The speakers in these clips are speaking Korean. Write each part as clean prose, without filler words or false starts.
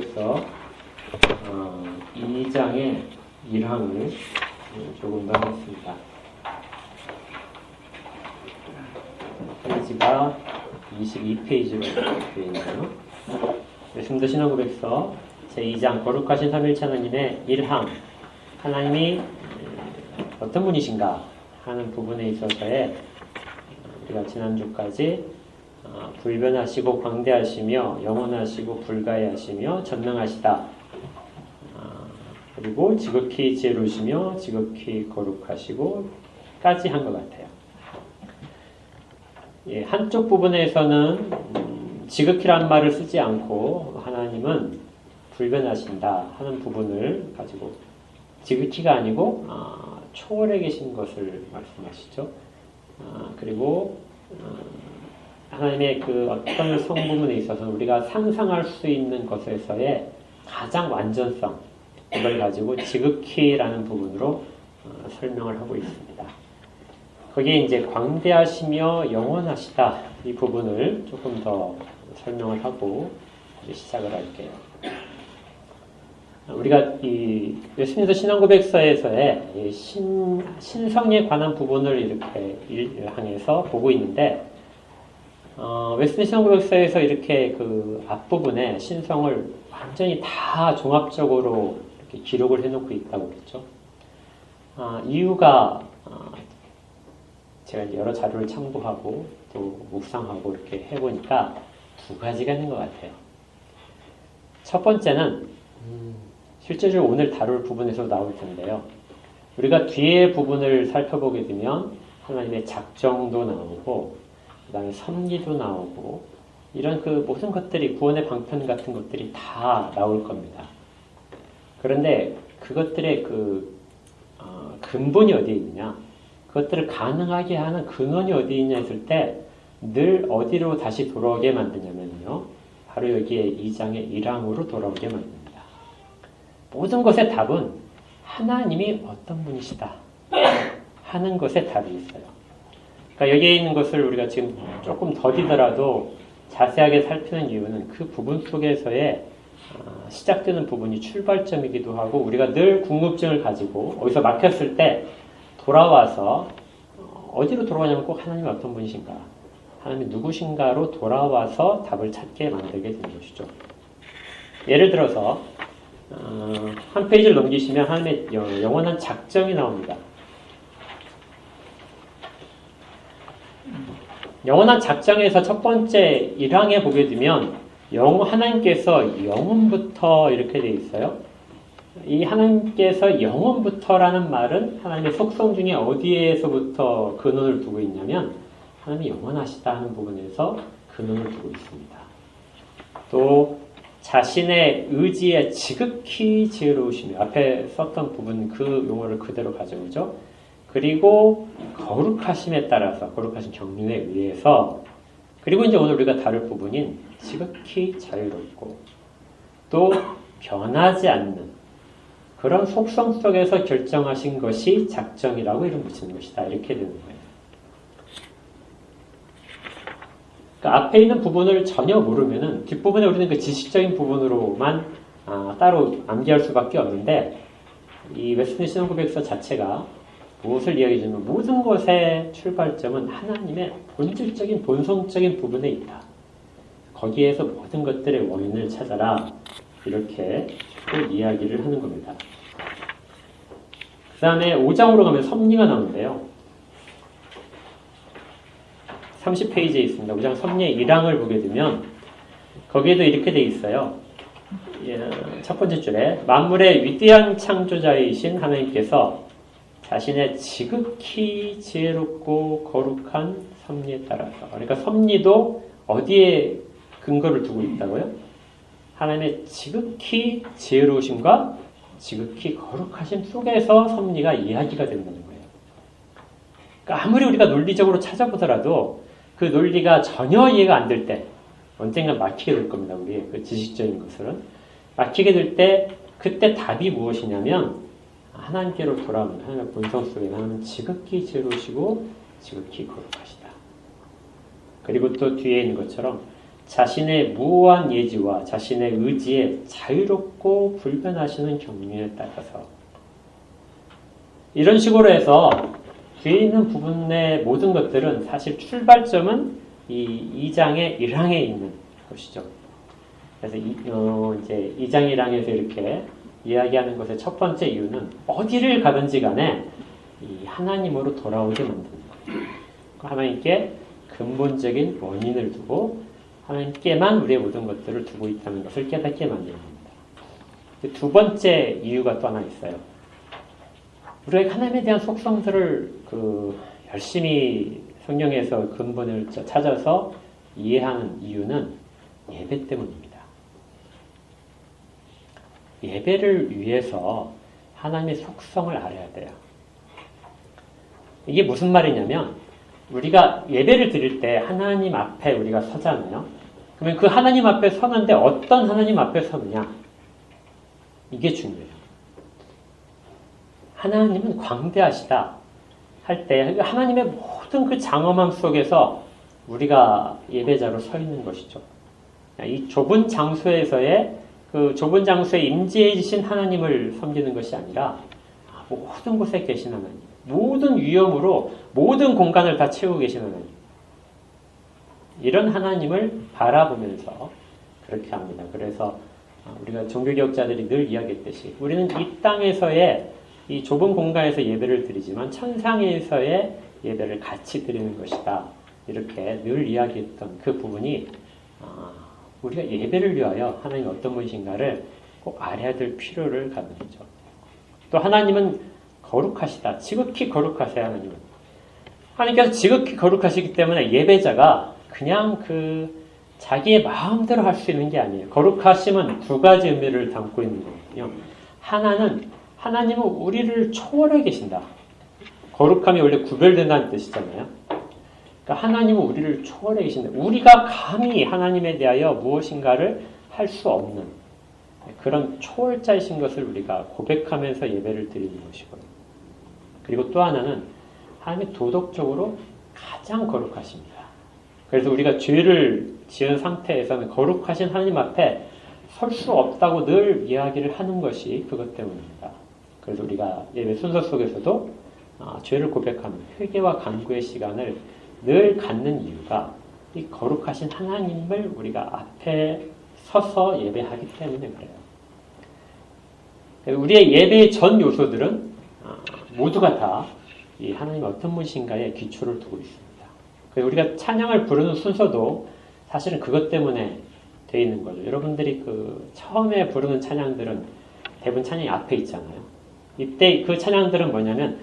신앙고백서 2장의 1항을 조금 더 하겠습니다. 페이지가 22페이지로 되어 있네요. 예수님도 신앙고백서 제2장 거룩하신 삼일체 하나님의 1항, 하나님이 어떤 분이신가 하는 부분에 있어서의 우리가 지난주까지 불변하시고 광대하시며 영원하시고 불가해하시며 전능하시다, 그리고 지극히 지혜로우시며 지극히 거룩하시고 까지 한 것 같아요. 예, 한쪽 부분에서는 지극히라는 말을 쓰지 않고 하나님은 불변하신다 하는 부분을 가지고 지극히가 아니고 초월해 계신 것을 말씀하시죠. 그리고 하나님의 그 어떤 성부분에 있어서 우리가 상상할 수 있는 것에서의 가장 완전성, 이걸 가지고 지극히라는 부분으로 설명을 하고 있습니다. 거기에 이제 광대하시며 영원하시다 이 부분을 조금 더 설명을 하고 이제 시작을 할게요. 우리가 이 예수님도 신앙고백서에서의 신성에 관한 부분을 이렇게 향해서 보고 있는데, 웨스턴 신앙고백서에서 이렇게 그 앞부분에 신성을 완전히 다 종합적으로 이렇게 기록을 해놓고 있다고 그랬죠. 이유가 제가 여러 자료를 참고하고 또 묵상하고 이렇게 해보니까 두 가지가 있는 것 같아요. 첫 번째는 실제로 오늘 다룰 부분에서 나올 텐데요. 우리가 뒤에 부분을 살펴보게 되면 하나님의 작정도 나오고 그 다음에 섭리도 나오고 이런 그 모든 것들이 구원의 방편 같은 것들이 다 나올 겁니다. 그런데 그것들의 그 근본이 어디에 있느냐, 그것들을 가능하게 하는 근원이 어디에 있냐 했을 때 늘 어디로 다시 돌아오게 만드냐면요, 바로 여기에 2장의 1항으로 돌아오게 만듭니다. 모든 것의 답은 하나님이 어떤 분이시다 하는 것에 답이 있어요. 그러니까 여기에 있는 것을 우리가 지금 조금 더디더라도 자세하게 살피는 이유는 그 부분 속에서의 시작되는 부분이 출발점이기도 하고, 우리가 늘 궁금증을 가지고 어디서 막혔을 때 돌아와서 어디로 돌아오냐면 꼭 하나님이 어떤 분이신가, 하나님이 누구신가로 돌아와서 답을 찾게 만들게 되는 것이죠. 예를 들어서 한 페이지를 넘기시면 하나님의 영원한 작정이 나옵니다. 영원한 작정에서 첫 번째 1항에 보게 되면 하나님께서 영원부터 이렇게 되어 있어요. 이 하나님께서 영원부터라는 말은 하나님의 속성 중에 어디에서부터 근원을 두고 있냐면 하나님이 영원하시다 하는 부분에서 근원을 두고 있습니다. 또 자신의 의지에 지극히 지혜로우시며, 앞에 썼던 부분 그 용어를 그대로 가져오죠. 그리고 거룩하심에 따라서, 거룩하신 경륜에 의해서, 그리고 이제 오늘 우리가 다룰 부분인 지극히 자유롭고 또 변하지 않는 그런 속성 속에서 결정하신 것이 작정이라고 이름 붙이는 것이다, 이렇게 되는 거예요. 그러니까 앞에 있는 부분을 전혀 모르면은 뒷부분에 우리는 그 지식적인 부분으로만 따로 암기할 수밖에 없는데, 이 웨스턴 신앙고백서 자체가 무엇을 이야기해주냐면 모든 것의 출발점은 하나님의 본질적인 본성적인 부분에 있다. 거기에서 모든 것들의 원인을 찾아라, 이렇게 이야기를 하는 겁니다. 그 다음에 5장으로 가면 섭리가 나오는데요. 30페이지에 있습니다. 5장 섭리의 1항을 보게 되면 거기에도 이렇게 돼 있어요. 첫 번째 줄에 만물의 위대한 창조자이신 하나님께서 자신의 지극히 지혜롭고 거룩한 섭리에 따라서, 그러니까 섭리도 어디에 근거를 두고 있다고요? 하나님의 지극히 지혜로우심과 지극히 거룩하심 속에서 섭리가 이야기가 된다는 거예요. 그러니까 아무리 우리가 논리적으로 찾아보더라도 그 논리가 전혀 이해가 안 될 때 언젠가 막히게 될 겁니다. 우리의 그 지식적인 것들은 막히게 될 때, 그때 답이 무엇이냐면 하나님께로 돌아오는, 하나님의 본성 속에 하나님은 지극히 지혜로우시고 지극히 거룩하시다. 그리고 또 뒤에 있는 것처럼 자신의 무오한 예지와 자신의 의지에 자유롭고 불변하시는 경륜에 따라서 이런 식으로 해서 뒤에 있는 부분의 모든 것들은 사실 출발점은 이 2장의 1항에 있는 것이죠. 그래서 이제 2장 1항에서 이렇게 이야기하는 것의 첫 번째 이유는 어디를 가든지 간에 이 하나님으로 돌아오게 만드는 거예요. 하나님께 근본적인 원인을 두고 하나님께만 우리의 모든 것들을 두고 있다는 것을 깨닫게 만드는 겁니다. 두 번째 이유가 또 하나 있어요. 우리가 하나님에 대한 속성들을 열심히 성경에서 근본을 찾아서 이해하는 이유는 예배 때문입니다. 예배를 위해서 하나님의 속성을 알아야 돼요. 이게 무슨 말이냐면 우리가 예배를 드릴 때 하나님 앞에 우리가 서잖아요. 그러면 그 하나님 앞에 서는데 어떤 하나님 앞에 서느냐? 이게 중요해요. 하나님은 광대하시다 할 때 하나님의 모든 그 장엄함 속에서 우리가 예배자로 서 있는 것이죠. 이 좁은 장소에서의 그 좁은 장소에 임재해 주신 하나님을 섬기는 것이 아니라 모든 곳에 계신 하나님, 모든 위엄으로 모든 공간을 다 채우고 계신 하나님, 이런 하나님을 바라보면서 그렇게 합니다. 그래서 우리가 종교개혁자들이 늘 이야기했듯이 우리는 이 땅에서의 이 좁은 공간에서 예배를 드리지만 천상에서의 예배를 같이 드리는 것이다. 이렇게 늘 이야기했던 그 부분이 우리가 예배를 위하여 하나님이 어떤 분이신가를 꼭 알아야 될 필요를 갖는 거죠. 또 하나님은 거룩하시다. 지극히 거룩하세요. 하나님은. 하나님께서 지극히 거룩하시기 때문에 예배자가 그냥 자기의 마음대로 할 수 있는 게 아니에요. 거룩하심은 두 가지 의미를 담고 있는 거거든요. 하나님은 우리를 초월해 계신다. 거룩함이 원래 구별된다는 뜻이잖아요. 그러니까 하나님은 우리를 초월해 계신다. 우리가 감히 하나님에 대하여 무엇인가를 할 수 없는 그런 초월자이신 것을 우리가 고백하면서 예배를 드리는 것이고요. 그리고 또 하나는 하나님이 도덕적으로 가장 거룩하십니다. 그래서 우리가 죄를 지은 상태에서는 거룩하신 하나님 앞에 설 수 없다고 늘 이야기를 하는 것이 그것 때문입니다. 그래서 우리가 예배 순서 속에서도 죄를 고백하는 회개와 간구의 시간을 늘 갖는 이유가 이 거룩하신 하나님을 우리가 앞에 서서 예배하기 때문에 그래요. 우리의 예배의 전 요소들은 모두가 다 이 하나님 어떤 분이신가에 기초를 두고 있습니다. 그래서 우리가 찬양을 부르는 순서도 사실은 그것 때문에 되어 있는 거죠. 여러분들이 처음에 부르는 찬양들은 대부분 찬양이 앞에 있잖아요. 이때 그 찬양들은 뭐냐면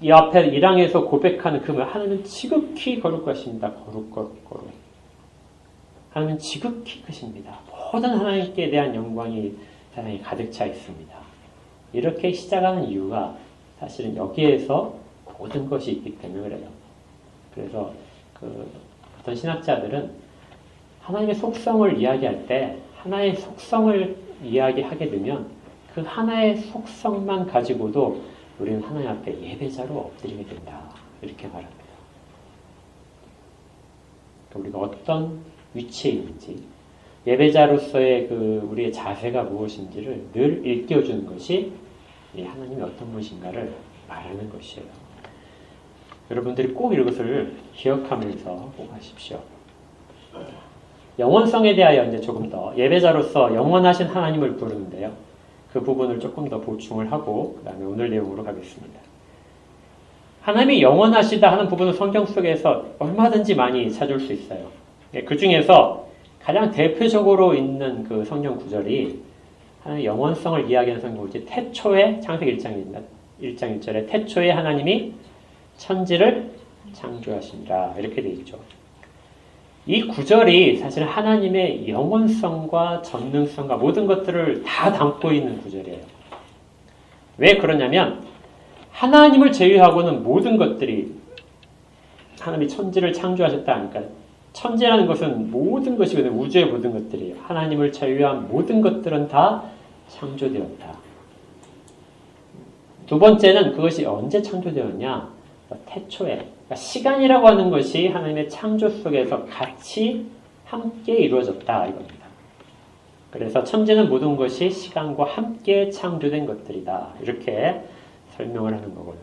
이 앞에 1항에서 고백하는 그 말, 하나님은 지극히 거룩하십니다. 거룩. 하나님은 지극히 크십니다. 모든 하나님께 대한 영광이 사랑이 가득 차 있습니다. 이렇게 시작하는 이유가 사실은 여기에서 모든 것이 있기 때문에 그래요. 그래서 어떤 신학자들은 하나님의 속성을 이야기할 때 하나의 속성을 이야기하게 되면 그 하나의 속성만 가지고도 우리는 하나님 앞에 예배자로 엎드리게 된다. 이렇게 말합니다. 우리가 어떤 위치에 있는지, 예배자로서의 우리의 자세가 무엇인지를 늘 일깨워주는 것이 하나님이 어떤 분이신가를 말하는 것이에요. 여러분들이 꼭 이것을 기억하면서 꼭 하십시오. 영원성에 대하여 이제 조금 더 예배자로서 영원하신 하나님을 부르는데요. 그 부분을 조금 더 보충을 하고 그 다음에 오늘 내용으로 가겠습니다. 하나님이 영원하시다 하는 부분은 성경 속에서 얼마든지 많이 찾을 수 있어요. 그 중에서 가장 대표적으로 있는 그 성경 구절이 하나님의 영원성을 이야기하는 성경 구절이 태초에 창세기 1장 1절에 태초에 하나님이 천지를 창조하시니라 이렇게 되어 있죠. 이 구절이 사실 하나님의 영원성과 전능성과 모든 것들을 다 담고 있는 구절이에요. 왜 그러냐면 하나님을 제외하고는 모든 것들이 하나님이 천지를 창조하셨다 하니까 천지라는 것은 모든 것이거든요. 우주의 모든 것들이에요. 하나님을 제외한 모든 것들은 다 창조되었다. 두 번째는 그것이 언제 창조되었냐? 태초에. 그러니까 시간이라고 하는 것이 하나님의 창조 속에서 같이 함께 이루어졌다 이겁니다. 그래서 천지는 모든 것이 시간과 함께 창조된 것들이다. 이렇게 설명을 하는 거고요.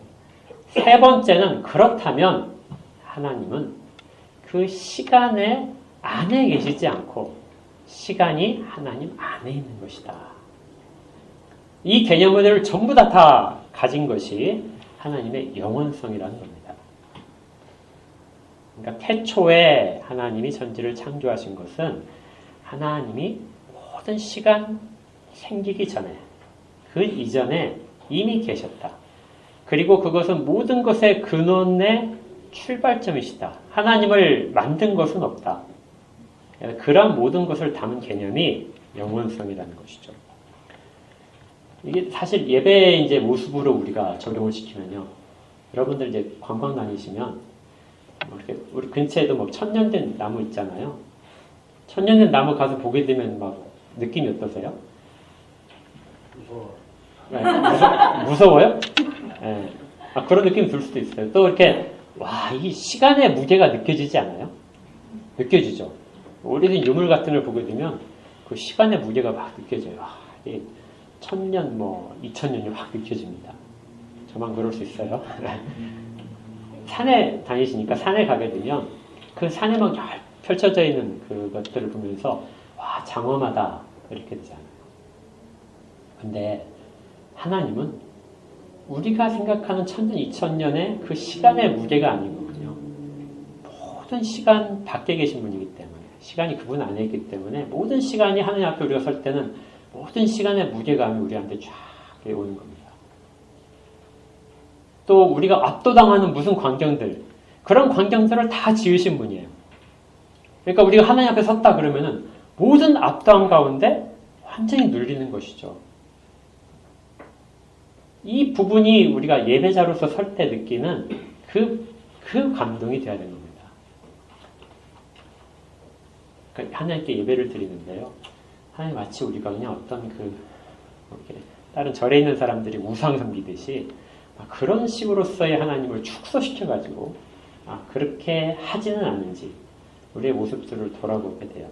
세 번째는 그렇다면 하나님은 그 시간의 안에 계시지 않고 시간이 하나님 안에 있는 것이다. 이 개념을 전부 다 가진 것이 하나님의 영원성이라는 겁니다. 그러니까 태초에 하나님이 천지를 창조하신 것은 하나님이 모든 시간 생기기 전에 그 이전에 이미 계셨다. 그리고 그것은 모든 것의 근원의 출발점이시다. 하나님을 만든 것은 없다. 그러한 모든 것을 담은 개념이 영원성이라는 것이죠. 이게 사실 예배의 이제 모습으로 우리가 적용을 시키면요. 여러분들 이제 관광 다니시면 이렇게 우리 근처에도 뭐 천년된 나무 있잖아요. 천년된 나무 가서 보게 되면 막 느낌이 어떠세요? 무서워요? 네. 그런 느낌이 들 수도 있어요. 또 이렇게 와, 이 시간의 무게가 느껴지지 않아요? 느껴지죠. 오래된 유물 같은 걸 보게 되면 그 시간의 무게가 막 느껴져요. 이 1000년, 2000년이 확 느껴집니다. 저만 그럴 수 있어요. 산에 다니시니까 산에 가게 되면 그 산에만 펼쳐져 있는 그것들을 보면서 와, 장엄하다 이렇게 되잖아요. 근데 하나님은 우리가 생각하는 1000년, 2000년의 그 시간의 무게가 아니거든요. 모든 시간 밖에 계신 분이기 때문에 시간이 그분 안에 있기 때문에 모든 시간이 하나님 앞에 우리가 설 때는 모든 시간의 무게감이 우리한테 쫙 오는 겁니다. 또 우리가 압도당하는 무슨 광경들, 그런 광경들을 다 지으신 분이에요. 그러니까 우리가 하나님 앞에 섰다 그러면은 모든 압도함 가운데 완전히 눌리는 것이죠. 이 부분이 우리가 예배자로서 설 때 느끼는 그 감동이 되어야 되는 겁니다. 그러니까 하나님께 예배를 드리는데요. 하나님 마치 우리가 그냥 어떤 이렇게 다른 절에 있는 사람들이 우상 섬기듯이 그런 식으로서의 하나님을 축소시켜가지고 그렇게 하지는 않는지 우리의 모습들을 돌아보게 돼요.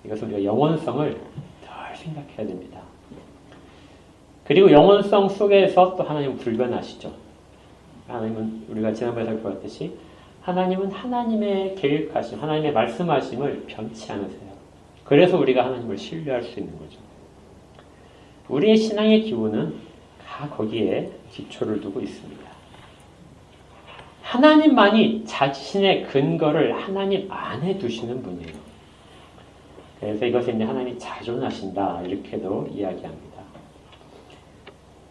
이것은 우리가 영원성을 덜 생각해야 됩니다. 그리고 영원성 속에서 또 하나님은 불변하시죠. 하나님은 우리가 지난번에 살펴봤듯이 하나님은 하나님의 계획하심, 하나님의 말씀하심을 변치 않으세요. 그래서 우리가 하나님을 신뢰할 수 있는 거죠. 우리의 신앙의 기본은 다 거기에 기초를 두고 있습니다. 하나님만이 자신의 근거를 하나님 안에 두시는 분이에요. 그래서 이것을 이제 하나님이 자존하신다 이렇게도 이야기합니다.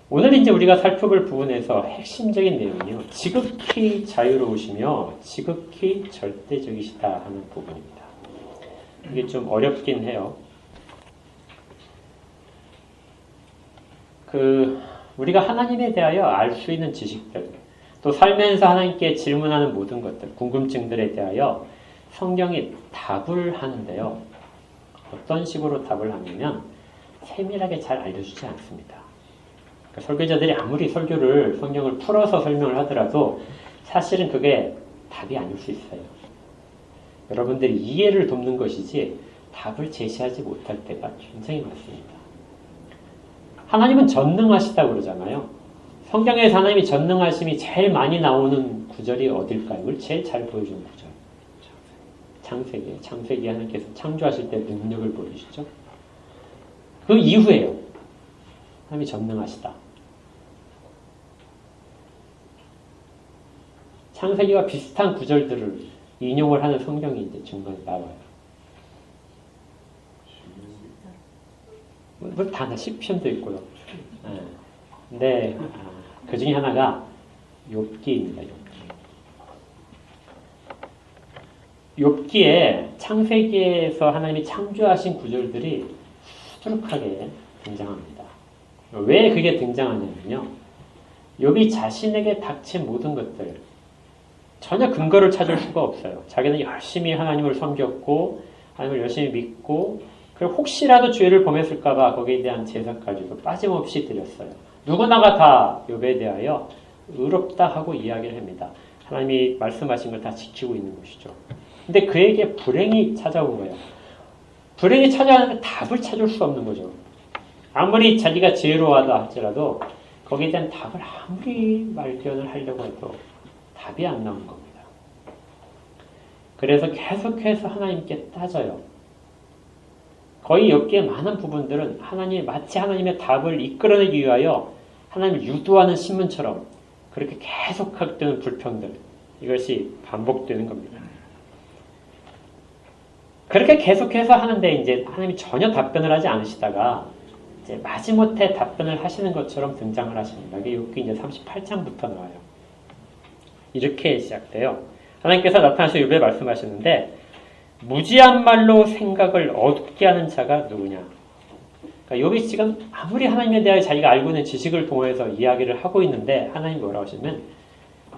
오늘 이제 우리가 살펴볼 부분에서 핵심적인 내용이요. 지극히 자유로우시며 지극히 절대적이시다 하는 부분입니다. 이게 좀 어렵긴 해요. 우리가 하나님에 대하여 알 수 있는 지식들, 또 살면서 하나님께 질문하는 모든 것들, 궁금증들에 대하여 성경이 답을 하는데요. 어떤 식으로 답을 하냐면 세밀하게 잘 알려주지 않습니다. 그러니까 설교자들이 아무리 성경을 풀어서 설명을 하더라도 사실은 그게 답이 아닐 수 있어요. 여러분들이 이해를 돕는 것이지 답을 제시하지 못할 때가 굉장히 많습니다. 하나님은 전능하시다고 그러잖아요. 성경에서 하나님이 전능하심이 제일 많이 나오는 구절이 어딜까요? 이걸 제일 잘 보여주는 구절. 창세기 하나님께서 창조하실 때 능력을 보여주시죠. 그 이후에요. 하나님이 전능하시다. 창세기와 비슷한 구절들을 인용을 하는 성경이 이제 중간에 나와요. 다 시편도 있고요. 근데 그 중에 하나가 욥기입니다. 욥기에 창세기에서 하나님이 창조하신 구절들이 수두룩하게 등장합니다. 왜 그게 등장하냐면요. 욥이 자신에게 닥친 모든 것들 전혀 근거를 찾을 수가 없어요. 자기는 열심히 하나님을 섬겼고 하나님을 열심히 믿고 그리고 혹시라도 죄를 범했을까봐 거기에 대한 제사까지도 빠짐없이 드렸어요. 누구나가 다 욥에 대하여 의롭다 하고 이야기를 합니다. 하나님이 말씀하신 걸 다 지키고 있는 것이죠. 근데 그에게 불행이 찾아온 거예요. 불행이 찾아가는데 답을 찾을 수 없는 거죠. 아무리 자기가 지혜로워하다 할지라도 거기에 대한 답을 아무리 발견을 하려고 해도 답이 안 나오는 겁니다. 그래서 계속해서 하나님께 따져요. 거의 여기에 많은 부분들은 마치 하나님의 답을 이끌어내기 위하여 하나님을 유도하는 신문처럼 그렇게 계속 하는 불평들, 이것이 반복되는 겁니다. 그렇게 계속해서 하는데 이제 하나님이 전혀 답변을 하지 않으시다가 이제 마지못해 답변을 하시는 것처럼 등장을 하십니다. 이게 여기 이제 38장부터 나와요. 이렇게 시작돼요. 하나님께서 나타나셔서 욥에 말씀하시는데 무지한 말로 생각을 어둡게 하는 자가 누구냐? 그러니까 욥이 지금 아무리 하나님에 대하여 자기가 알고 있는 지식을 통해서 이야기를 하고 있는데 하나님이 뭐라고 하시면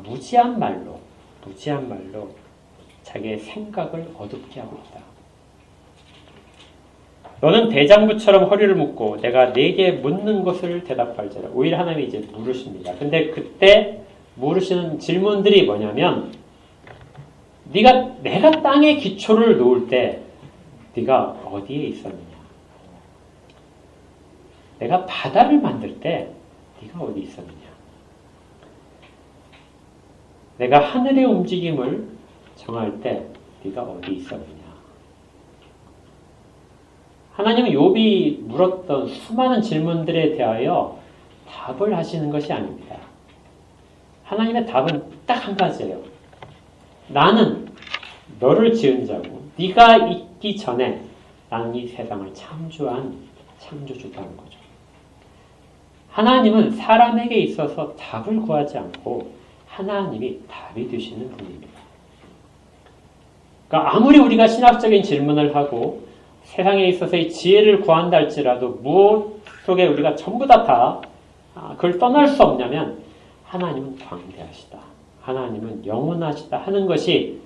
무지한 말로 자기의 생각을 어둡게 하고 있다. 너는 대장부처럼 허리를 묶고 내가 네게 묻는 것을 대답할지라. 오히려 하나님이 이제 물으십니다. 근데 그때 물으시는 질문들이 뭐냐면 내가 땅에 기초를 놓을 때 네가 어디에 있었느냐? 내가 바다를 만들 때 네가 어디 있었느냐? 내가 하늘의 움직임을 정할 때 네가 어디 있었느냐? 하나님은 욥이 물었던 수많은 질문들에 대하여 답을 하시는 것이 아닙니다. 하나님의 답은 딱 한 가지예요. 나는 너를 지은 자고 네가 있기 전에 나는 이 세상을 창조한 창조주다는 거죠. 하나님은 사람에게 있어서 답을 구하지 않고 하나님이 답이 되시는 분입니다. 그러니까 아무리 우리가 신학적인 질문을 하고 세상에 있어서의 지혜를 구한다 할지라도 무엇 속에 우리가 전부 다 그걸 떠날 수 없냐면 하나님은 광대하시다. 하나님은 영원하시다 하는 것이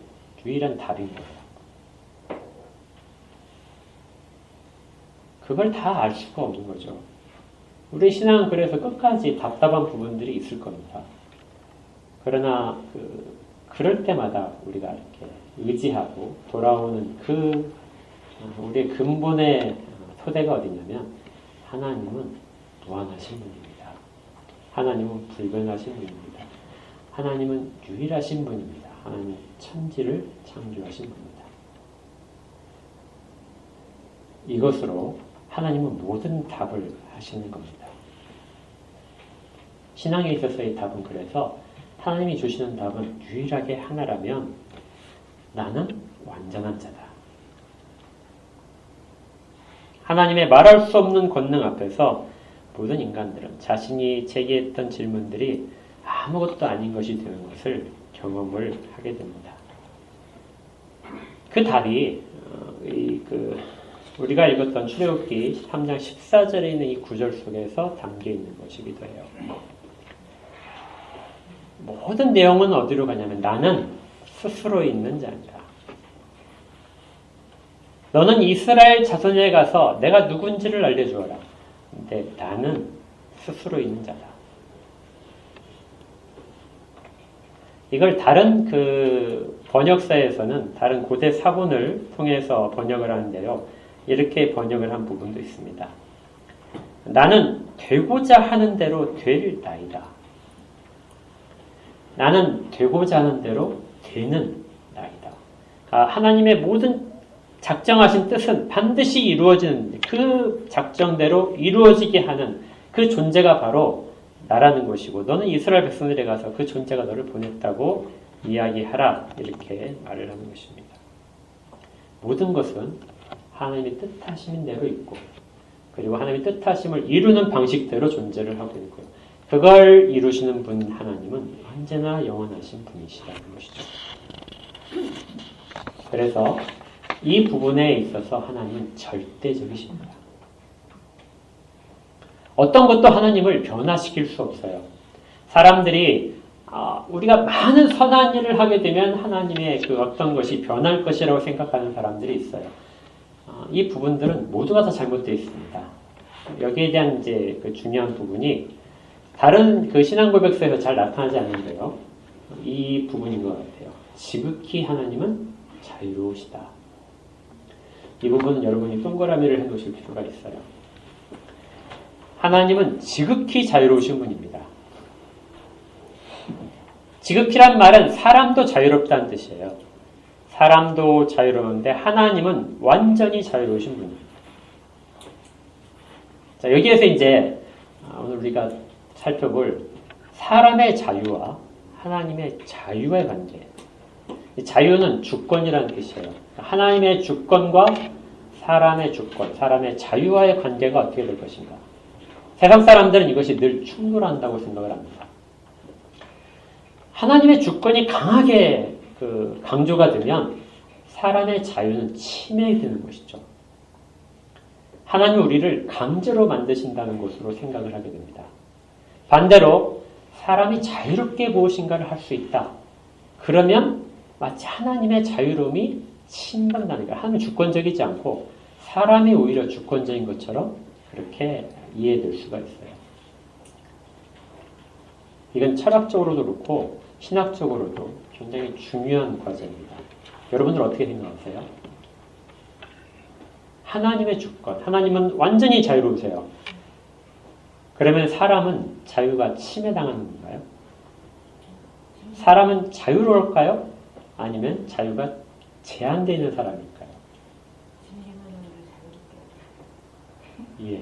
유일한 답인 거예요. 그걸 다 알 수가 없는 거죠. 우리 신앙은 그래서 끝까지 답답한 부분들이 있을 겁니다. 그러나 그럴 때마다 우리가 이렇게 의지하고 돌아오는 우리의 근본의 토대가 어디냐면 하나님은 무한하신 분입니다. 하나님은 불변하신 분입니다. 하나님은 유일하신 분입니다. 하나님은 천지를 창조하신 분입니다. 이것으로 하나님은 모든 답을 하시는 겁니다. 신앙에 있어서의 답은 그래서 하나님이 주시는 답은 유일하게 하나라면 나는 완전한 자다. 하나님의 말할 수 없는 권능 앞에서 모든 인간들은 자신이 제기했던 질문들이 아무것도 아닌 것이 되는 것을 경험을 하게 됩니다. 그 답이 우리가 읽었던 출애굽기 3장 14절에 있는 이 구절 속에서 담겨 있는 것이기도 해요. 모든 내용은 어디로 가냐면 나는 스스로 있는 자니라. 너는 이스라엘 자손에 가서 내가 누군지를 알려주어라. 근데 나는 스스로 있는 자다. 이걸 다른 번역사에서는 다른 고대 사본을 통해서 번역을 하는데요. 이렇게 번역을 한 부분도 있습니다. 나는 되고자 하는 대로 될 나이다. 나는 되고자 하는 대로 되는 나이다. 하나님의 모든 작정하신 뜻은 반드시 이루어지는 그 작정대로 이루어지게 하는 그 존재가 바로 나라는 것이고 너는 이스라엘 백성들에 가서 그 존재가 너를 보냈다고 이야기하라 이렇게 말을 하는 것입니다. 모든 것은 하나님의 뜻하심인 대로 있고 그리고 하나님의 뜻하심을 이루는 방식대로 존재를 하고 있고요. 그걸 이루시는 분 하나님은 언제나 영원하신 분이시라는 것이죠. 그래서 이 부분에 있어서 하나님은 절대적이십니다. 어떤 것도 하나님을 변화시킬 수 없어요. 사람들이 우리가 많은 선한 일을 하게 되면 하나님의 그 어떤 것이 변할 것이라고 생각하는 사람들이 있어요. 이 부분들은 모두가 다 잘못되어 있습니다. 여기에 대한 이제 그 중요한 부분이 다른 그 신앙 고백서에서 잘 나타나지 않는데요. 이 부분인 것 같아요. 지극히 하나님은 자유로우시다. 이 부분은 여러분이 동그라미를 해놓으실 필요가 있어요. 하나님은 지극히 자유로우신 분입니다. 지극히란 말은 사람도 자유롭다는 뜻이에요. 사람도 자유로운데 하나님은 완전히 자유로우신 분입니다. 자, 여기에서 이제 오늘 우리가 살펴볼 사람의 자유와 하나님의 자유의 관계. 자유는 주권이라는 뜻이에요. 하나님의 주권과 사람의 주권, 사람의 자유와의 관계가 어떻게 될 것인가. 세상 사람들은 이것이 늘 충돌한다고 생각을 합니다. 하나님의 주권이 강하게 강조가 되면 사람의 자유는 침해되는 것이죠. 하나님은 우리를 강제로 만드신다는 것으로 생각을 하게 됩니다. 반대로 사람이 자유롭게 무엇인가를 할 수 있다. 그러면 마치 하나님의 자유로움이 침범당하는 거예요. 하나님은 주권적이지 않고 사람이 오히려 주권적인 것처럼 그렇게 이해될 수가 있어요. 이건 철학적으로도 그렇고 신학적으로도 굉장히 중요한 과제입니다. 여러분들 어떻게 생각하세요? 하나님의 주권, 하나님은 완전히 자유로우세요. 그러면 사람은 자유가 침해당하는 건가요? 사람은 자유로울까요? 아니면 자유가 제한되어 있는 사람일까요? 예.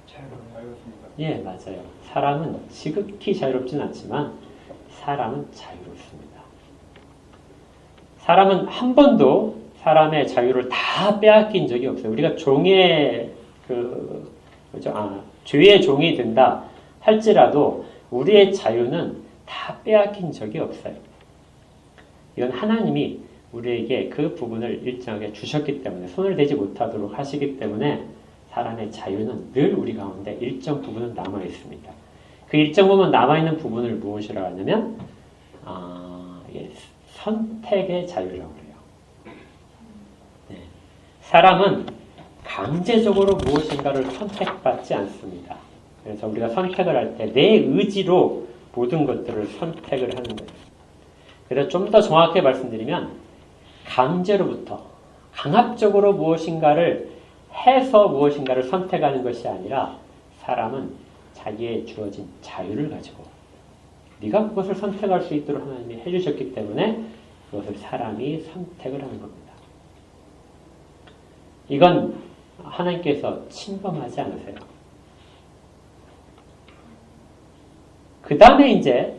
자유롭습니다. 예, 맞아요. 사람은 지극히 자유롭진 않지만 사람은 자유롭습니다. 사람은 한 번도 사람의 자유를 다 빼앗긴 적이 없어요. 우리가 종의 죄의 종이 된다 할지라도 우리의 자유는 다 빼앗긴 적이 없어요. 이건 하나님이 우리에게 그 부분을 일정하게 주셨기 때문에 손을 대지 못하도록 하시기 때문에 사람의 자유는 늘 우리 가운데 일정 부분은 남아 있습니다. 그 일정 부분 남아있는 부분을 무엇이라고 하냐면 선택의 자유라고 그래요. 네. 사람은 강제적으로 무엇인가를 선택받지 않습니다. 그래서 우리가 선택을 할 때 내 의지로 모든 것들을 선택을 하는 거예요. 그래서 좀 더 정확하게 말씀드리면 강제로부터 강압적으로 무엇인가를 해서 무엇인가를 선택하는 것이 아니라 사람은 자기의 주어진 자유를 가지고 네가 그것을 선택할 수 있도록 하나님이 해주셨기 때문에 그것을 사람이 선택을 하는 겁니다. 이건 하나님께서 침범하지 않으세요. 그 다음에 이제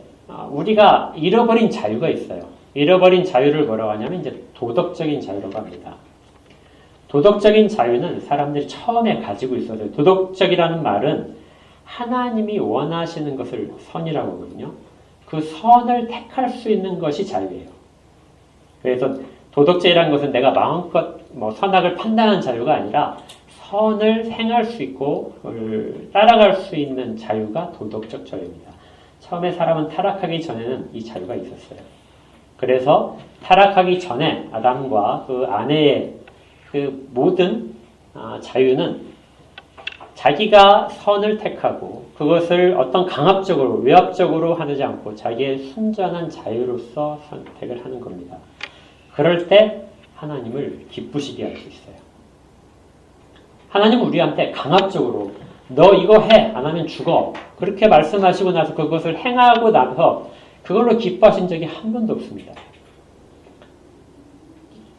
우리가 잃어버린 자유가 있어요. 잃어버린 자유를 뭐라고 하냐면 이제 도덕적인 자유라고 합니다. 도덕적인 자유는 사람들이 처음에 가지고 있어요. 도덕적이라는 말은 하나님이 원하시는 것을 선이라고 하거든요. 그 선을 택할 수 있는 것이 자유예요. 그래서 도덕적이라는 것은 내가 마음껏 선악을 판단하는 자유가 아니라 선을 행할 수 있고 그걸 따라갈 수 있는 자유가 도덕적 자유입니다. 처음에 사람은 타락하기 전에는 이 자유가 있었어요. 그래서 타락하기 전에 아담과 그 아내의 그 모든 자유는 자기가 선을 택하고 그것을 어떤 강압적으로 외압적으로 하지 않고 자기의 순전한 자유로서 선택을 하는 겁니다. 그럴 때 하나님을 기쁘시게 할 수 있어요. 하나님은 우리한테 강압적으로 너 이거 해 안 하면 죽어 그렇게 말씀하시고 나서 그것을 행하고 나서 그걸로 기뻐하신 적이 한 번도 없습니다.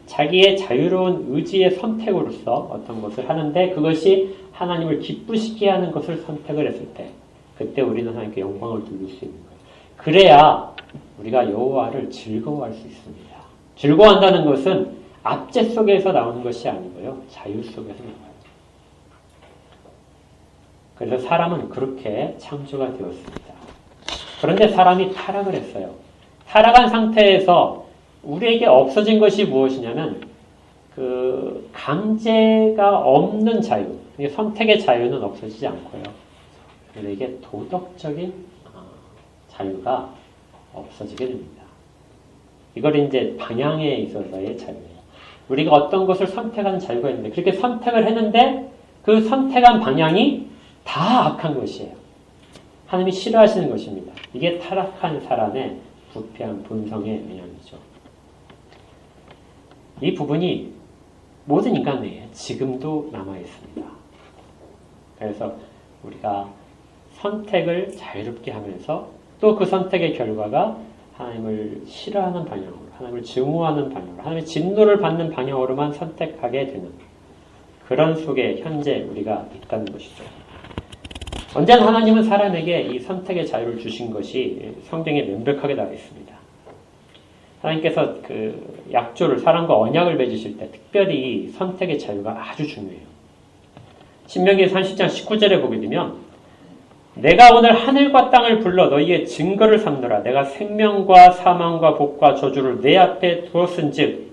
자기의 자유로운 의지의 선택으로서 어떤 것을 하는데 그것이 하나님을 기쁘시게 하는 것을 선택을 했을 때 그때 우리는 하나님께 영광을 돌릴 수 있는 거예요. 그래야 우리가 여호와를 즐거워할 수 있습니다. 즐거워한다는 것은 압제 속에서 나오는 것이 아니고요. 자유 속에서 나와요. 그래서 사람은 그렇게 창조가 되었습니다. 그런데 사람이 타락을 했어요. 타락한 상태에서 우리에게 없어진 것이 무엇이냐면 그 강제가 없는 자유, 선택의 자유는 없어지지 않고요. 우리에게 도덕적인 자유가 없어지게 됩니다. 이걸 이제 방향에 있어서의 자유예요. 우리가 어떤 것을 선택하는 자유가 있는데 그렇게 선택을 했는데 그 선택한 방향이 다 악한 것이에요. 하나님이 싫어하시는 것입니다. 이게 타락한 사람의 부패한 본성의 영향이죠. 이 부분이 모든 인간에 지금도 남아 있습니다. 그래서 우리가 선택을 자유롭게 하면서 또 그 선택의 결과가 하나님을 싫어하는 방향으로, 하나님을 증오하는 방향으로, 하나님의 진노를 받는 방향으로만 선택하게 되는 그런 속에 현재 우리가 있다는 것이죠. 언제나 하나님은 사람에게 이 선택의 자유를 주신 것이 성경에 명백하게 나와 있습니다. 하나님께서 그 약조를, 사람과 언약을 맺으실 때 특별히 이 선택의 자유가 아주 중요해요. 신명기 30장 19절에 보게 되면 내가 오늘 하늘과 땅을 불러 너희의 증거를 삼노라. 내가 생명과 사망과 복과 저주를 내 앞에 두었은즉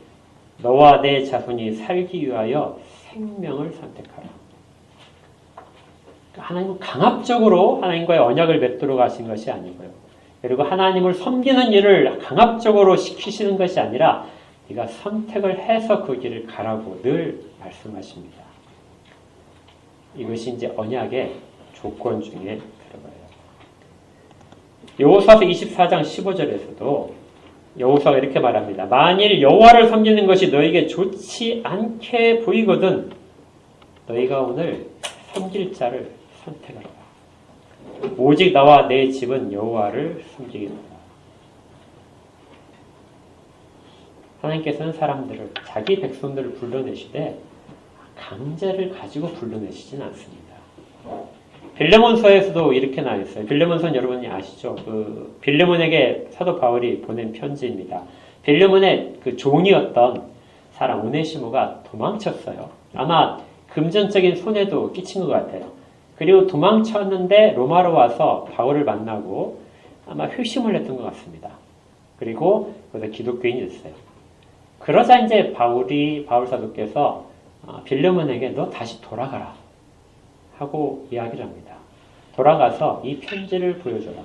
너와 내 자손이 살기 위하여 생명을 선택하라. 하나님은 강압적으로 하나님과의 언약을 맺도록 하신 것이 아니고요. 그리고 하나님을 섬기는 일을 강압적으로 시키시는 것이 아니라 네가 선택을 해서 그 길을 가라고 늘 말씀하십니다. 이것이 이제 언약의 조건 중에 들어가요. 여호수아서 24장 15절에서도 여호수아가 이렇게 말합니다. 만일 여호와를 섬기는 것이 너에게 좋지 않게 보이거든 너희가 오늘 섬길 자를 선택하라. 오직 나와 내 집은 여호와를 섬기겠노라. 하나님께서는 사람들을, 자기 백성들을 불러내시되 강제를 가지고 불러내시진 않습니다. 빌레몬서에서도 이렇게 나와 있어요. 빌레몬서는 여러분이 아시죠? 그 빌레몬에게 사도 바울이 보낸 편지입니다. 빌레몬의 그 종이었던 사람 오네시모가 도망쳤어요. 아마 금전적인 손해도 끼친 것 같아요. 그리고 도망쳤는데 로마로 와서 바울을 만나고 아마 회심을 했던 것 같습니다. 그리고 거기서 기독교인이 됐어요. 그러자 이제 바울 사도께서 빌레몬에게 너 다시 돌아가라 하고 이야기를 합니다. 돌아가서 이 편지를 보여줘라.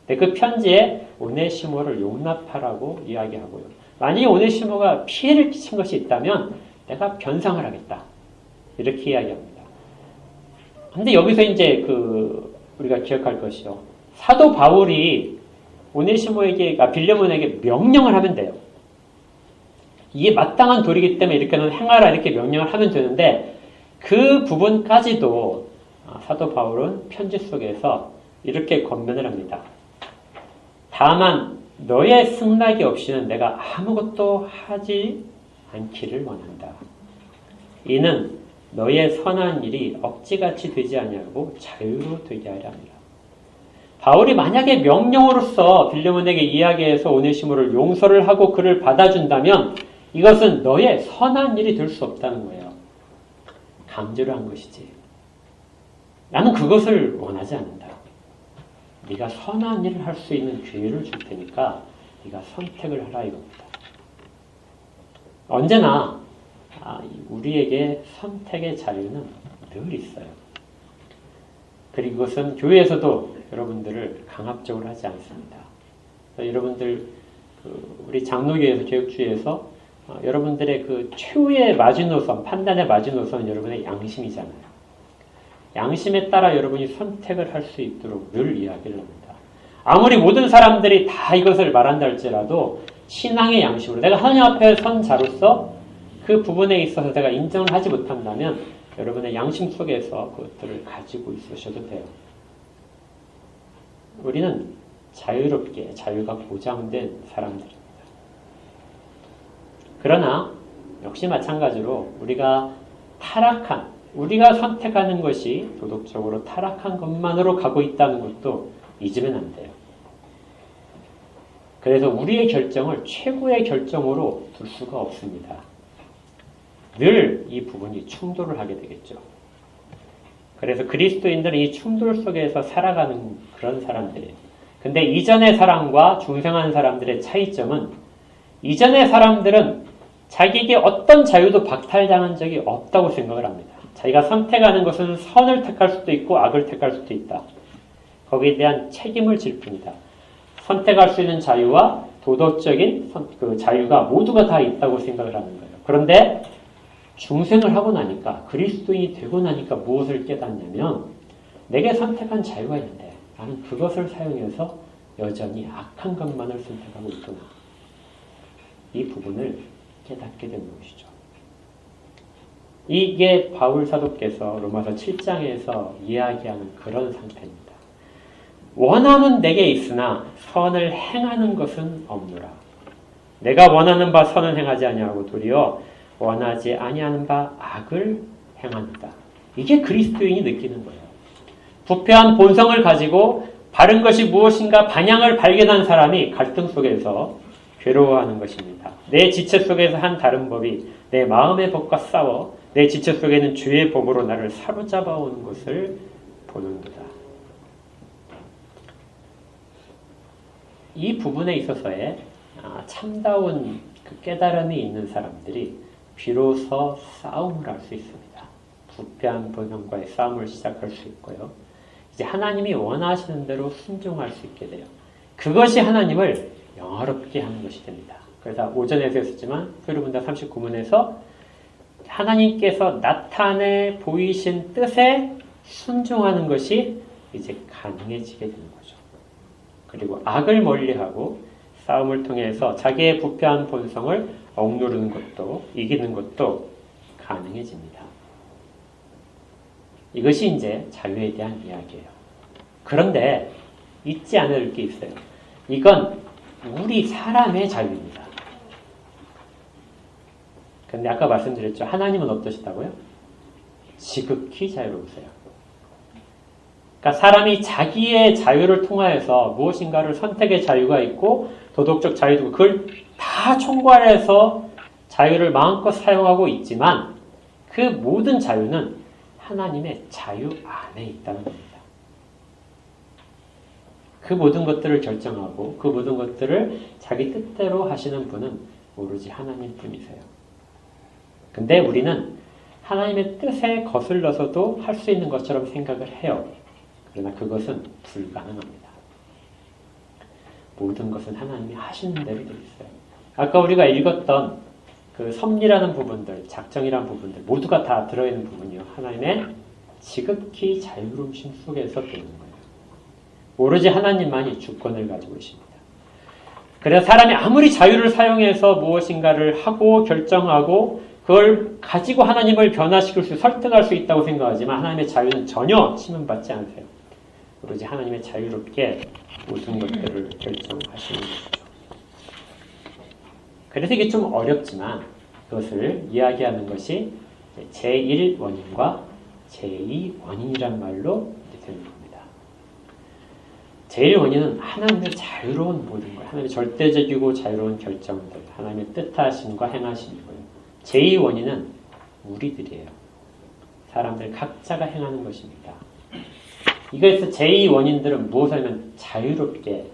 근데 그 편지에 오네시모를 용납하라고 이야기하고요. 만약에 오네시모가 피해를 끼친 것이 있다면 내가 변상을 하겠다. 이렇게 이야기합니다. 근데 여기서 이제 우리가 기억할 것이요. 사도 바울이 빌레몬에게 명령을 하면 돼요. 이게 마땅한 도리이기 때문에 이렇게는 행하라 이렇게 명령을 하면 되는데 그 부분까지도 사도 바울은 편지 속에서 이렇게 권면을 합니다. 다만 너의 승낙이 없이는 내가 아무것도 하지 않기를 원한다. 이는 너의 선한 일이 억지같이 되지 아니하고 자유로 되게 하려 합니다. 바울이 만약에 명령으로서 빌레몬에게 이야기해서 오네시모를 용서를 하고 그를 받아준다면 이것은 너의 선한 일이 될 수 없다는 거예요. 강제로 한 것이지. 나는 그것을 원하지 않는다. 네가 선한 일을 할 수 있는 기회를 줄 테니까 네가 선택을 하라 이겁니다. 언제나 우리에게 선택의 자유는 늘 있어요. 그리고 그것은 교회에서도 여러분들을 강압적으로 하지 않습니다. 여러분들 우리 장로교에서 교육주의에서 여러분들의 그 최후의 마지노선, 판단의 마지노선은 여러분의 양심이잖아요. 양심에 따라 여러분이 선택을 할 수 있도록 늘 이야기를 합니다. 아무리 모든 사람들이 다 이것을 말한다 할지라도 신앙의 양심으로 내가 하나님 앞에 선 자로서 그 부분에 있어서 내가 인정을 하지 못한다면 여러분의 양심 속에서 그것들을 가지고 있으셔도 돼요. 우리는 자유롭게 자유가 보장된 사람들입니다. 그러나 역시 마찬가지로 우리가 선택하는 것이 도덕적으로 타락한 것만으로 가고 있다는 것도 잊으면 안 돼요. 그래서 우리의 결정을 최고의 결정으로 둘 수가 없습니다. 늘 이 부분이 충돌을 하게 되겠죠. 그래서 그리스도인들은 이 충돌 속에서 살아가는 그런 사람들이에요. 근데 이전의 사람과 중생한 사람들의 차이점은 이전의 사람들은 자기에게 어떤 자유도 박탈당한 적이 없다고 생각을 합니다. 자기가 선택하는 것은 선을 택할 수도 있고 악을 택할 수도 있다. 거기에 대한 책임을 질 뿐이다. 선택할 수 있는 자유와 도덕적인 그 자유가 모두가 다 있다고 생각을 하는 거예요. 그런데 중생을 하고 나니까 그리스도인이 되고 나니까 무엇을 깨닫냐면 내게 선택한 자유가 있는데 나는 그것을 사용해서 여전히 악한 것만을 선택하고 있구나. 이 부분을 깨닫게 되는 것이죠. 이게 바울 사도께서 로마서 7장에서 이야기하는 그런 상태입니다. 원함은 내게 있으나 선을 행하는 것은 없노라. 내가 원하는 바 선을 행하지 아니하고 도리어 원하지 아니하는 바 악을 행한다. 이게 그리스도인이 느끼는 거예요. 부패한 본성을 가지고 바른 것이 무엇인가 방향을 발견한 사람이 갈등 속에서 괴로워하는 것입니다. 내 지체 속에서 한 다른 법이 내 마음의 법과 싸워 내 지체 속에는 죄의 법으로 나를 사로잡아 오는 것을 보는도다. 이 부분에 있어서의 참다운 그 깨달음이 있는 사람들이 비로소 싸움을 할 수 있습니다. 부패한 본성과의 싸움을 시작할 수 있고요. 이제 하나님이 원하시는 대로 순종할 수 있게 돼요. 그것이 하나님을 영화롭게 하는 것이 됩니다. 그래서 오전에서 했었지만 소리분당 39문에서 하나님께서 나타내 보이신 뜻에 순종하는 것이 이제 가능해지게 되는 거죠. 그리고 악을 멀리하고 싸움을 통해서 자기의 부패한 본성을 억누르는 것도 이기는 것도 가능해집니다. 이것이 이제 자유에 대한 이야기예요. 그런데 잊지 않을 게 있어요. 이건 우리 사람의 자유입니다. 근데 아까 말씀드렸죠. 하나님은 어떠시다고요? 지극히 자유로우세요. 그러니까 사람이 자기의 자유를 통하여서 무엇인가를 선택의 자유가 있고 도덕적 자유도 있고 그걸 다 총괄해서 자유를 마음껏 사용하고 있지만 그 모든 자유는 하나님의 자유 안에 있다는 겁니다. 그 모든 것들을 결정하고 그 모든 것들을 자기 뜻대로 하시는 분은 오로지 하나님 뿐이세요. 근데 우리는 하나님의 뜻에 거슬러서도 할 수 있는 것처럼 생각을 해요. 그러나 그것은 불가능합니다. 모든 것은 하나님이 하시는 대로 되어 있어요. 아까 우리가 읽었던 그 섭리라는 부분들, 작정이라는 부분들 모두가 다 들어있는 부분이요. 하나님의 지극히 자유로우심 속에서 되는 거예요. 오로지 하나님만이 주권을 가지고 있습니다. 그래서 사람이 아무리 자유를 사용해서 무엇인가를 하고 결정하고 그걸 가지고 하나님을 변화시킬 수, 설득할 수 있다고 생각하지만 하나님의 자유는 전혀 침범받지 않으세요. 오로지 하나님의 자유롭게 모든 것들을 결정하시는 것이죠. 그래서 이게 좀 어렵지만 그것을 이야기하는 것이 제1원인과 제2원인이란 말로 되는 겁니다. 제1원인은 하나님의 자유로운 모든 것, 하나님의 절대적이고 자유로운 결정들, 하나님의 뜻하심과 행하심이고요. 제2원인은 우리들이에요. 사람들 각자가 행하는 것입니다. 이거에서 제2원인들은 무엇을 하면 자유롭게,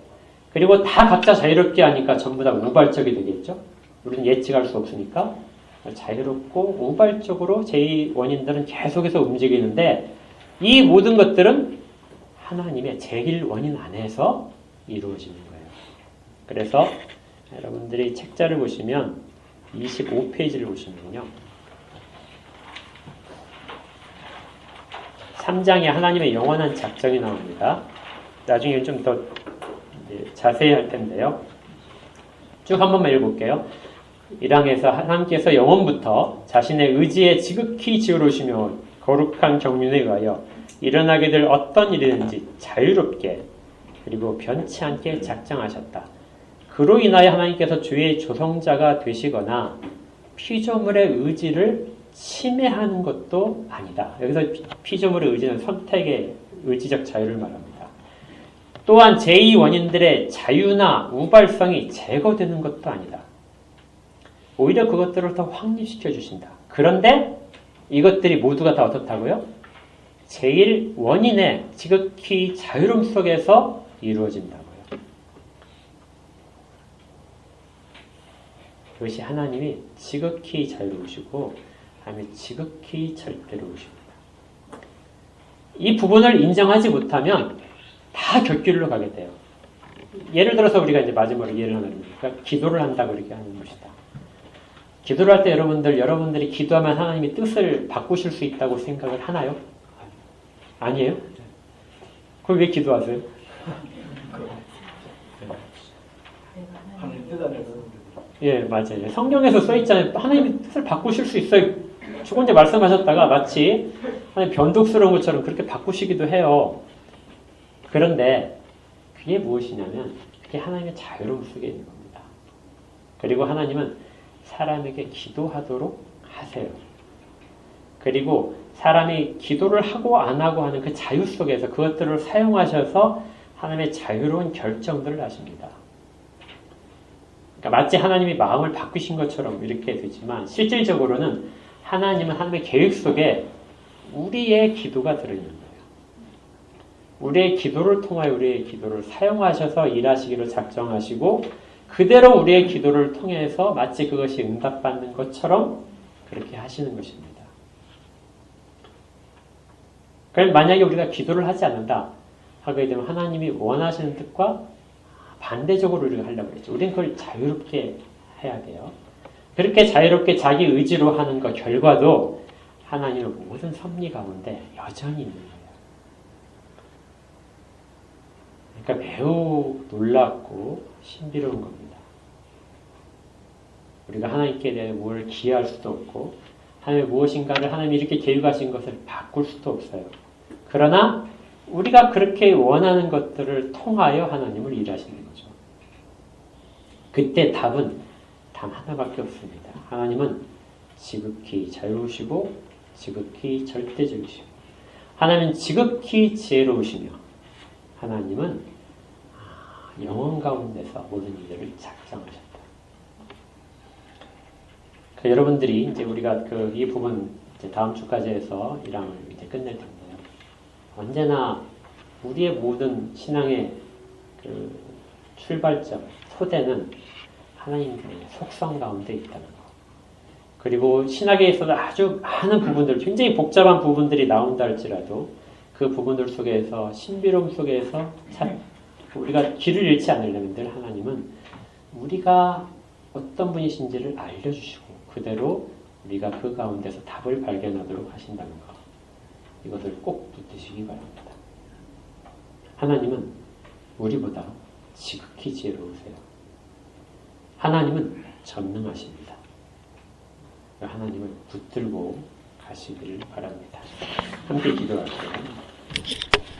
그리고 다 각자 자유롭게 하니까 전부 다 우발적이 되겠죠? 우리는 예측할 수 없으니까 자유롭고 우발적으로 제2원인들은 계속해서 움직이는데 이 모든 것들은 하나님의 제1원인 안에서 이루어지는 거예요. 그래서 여러분들이 책자를 보시면 25페이지를 보시면요. 3장에 하나님의 영원한 작정이 나옵니다. 나중에 좀 더 자세히 할 텐데요. 쭉 한 번만 읽어볼게요. 1항에서 하나님께서 영원부터 자신의 의지에 지극히 지혜로우시며 거룩한 경륜에 의하여 일어나게 될 어떤 일이든지 자유롭게 그리고 변치 않게 작정하셨다. 그로 인하여 하나님께서 주의 조성자가 되시거나 피조물의 의지를 침해하는 것도 아니다. 여기서 피조물의 의지는 선택의 의지적 자유를 말합니다. 또한 제2원인들의 자유나 우발성이 제거되는 것도 아니다. 오히려 그것들을 더 확립시켜 주신다. 그런데 이것들이 모두가 다 어떻다고요? 제1원인의 지극히 자유로움 속에서 이루어진다고요. 그것이 하나님이 지극히 자유로우시고 하나님이 지극히 절대로우십니다. 이 부분을 인정하지 못하면 다 곁길로 가게 돼요. 예를 들어서 우리가 이제 마지막으로 예를 하나니까 기도를 한다고 이렇게 하는 것이다. 기도를 할 때 여러분들이 기도하면 하나님이 뜻을 바꾸실 수 있다고 생각을 하나요? 아니에요? 그럼 왜 기도하세요? 하나님 뜻 안에서. 예, 맞아요. 성경에서 써 있잖아요. 하나님이 뜻을 바꾸실 수 있어요. 조금 전에 말씀하셨다가 마치 변덕스러운 것처럼 그렇게 바꾸시기도 해요. 그런데 그게 무엇이냐면 그게 하나님의 자유로움 속에 있는 겁니다. 그리고 하나님은 사람에게 기도하도록 하세요. 그리고 사람이 기도를 하고 안 하고 하는 그 자유 속에서 그것들을 사용하셔서 하나님의 자유로운 결정들을 하십니다. 그러니까 마치 하나님이 마음을 바꾸신 것처럼 이렇게 되지만 실질적으로는 하나님은 하나님의 계획 속에 우리의 기도가 들어있는 거예요. 우리의 기도를 통하여 우리의 기도를 사용하셔서 일하시기로 작정하시고 그대로 우리의 기도를 통해서 마치 그것이 응답받는 것처럼 그렇게 하시는 것입니다. 그럼 만약에 우리가 기도를 하지 않는다 하게 되면 하나님이 원하시는 뜻과 반대적으로 우리가 하려고 했죠. 우리는 그걸 자유롭게 해야 돼요. 그렇게 자유롭게 자기 의지로 하는 것 결과도 하나님의 모든 섭리 가운데 여전히 있는 거예요. 그러니까 매우 놀랍고 신비로운 겁니다. 우리가 하나님께 대해 뭘 기여할 수도 없고 하나님의 무엇인가를 하나님이 이렇게 계획하신 것을 바꿀 수도 없어요. 그러나 우리가 그렇게 원하는 것들을 통하여 하나님을 일하시는 거죠. 그때 답은 단 하나밖에 없습니다. 하나님은 지극히 자유로우시고 지극히 절대적이시고 하나님은 지극히 지혜로우시며 하나님은 영원 가운데서 모든 일들을 작정하셨다. 여러분들이 이제 우리가 이 부분 이제 다음 주까지 해서 1항을 이제 끝낼 텐데요. 언제나 우리의 모든 신앙의 출발점, 토대는 하나님의 속성 가운데 있다는 것. 그리고 신학에 있어서 아주 많은 부분들, 굉장히 복잡한 부분들이 나온다 할지라도 그 부분들 속에서 신비로움 속에서 우리가 길을 잃지 않으려면 늘 하나님은 우리가 어떤 분이신지를 알려주시고 그대로 우리가 그 가운데서 답을 발견하도록 하신다는 것. 이것을 꼭 붙드시기 바랍니다. 하나님은 우리보다 지극히 지혜로우세요. 하나님은 전능하십니다. 하나님을 붙들고 가시기를 바랍니다. 함께 기도할게요.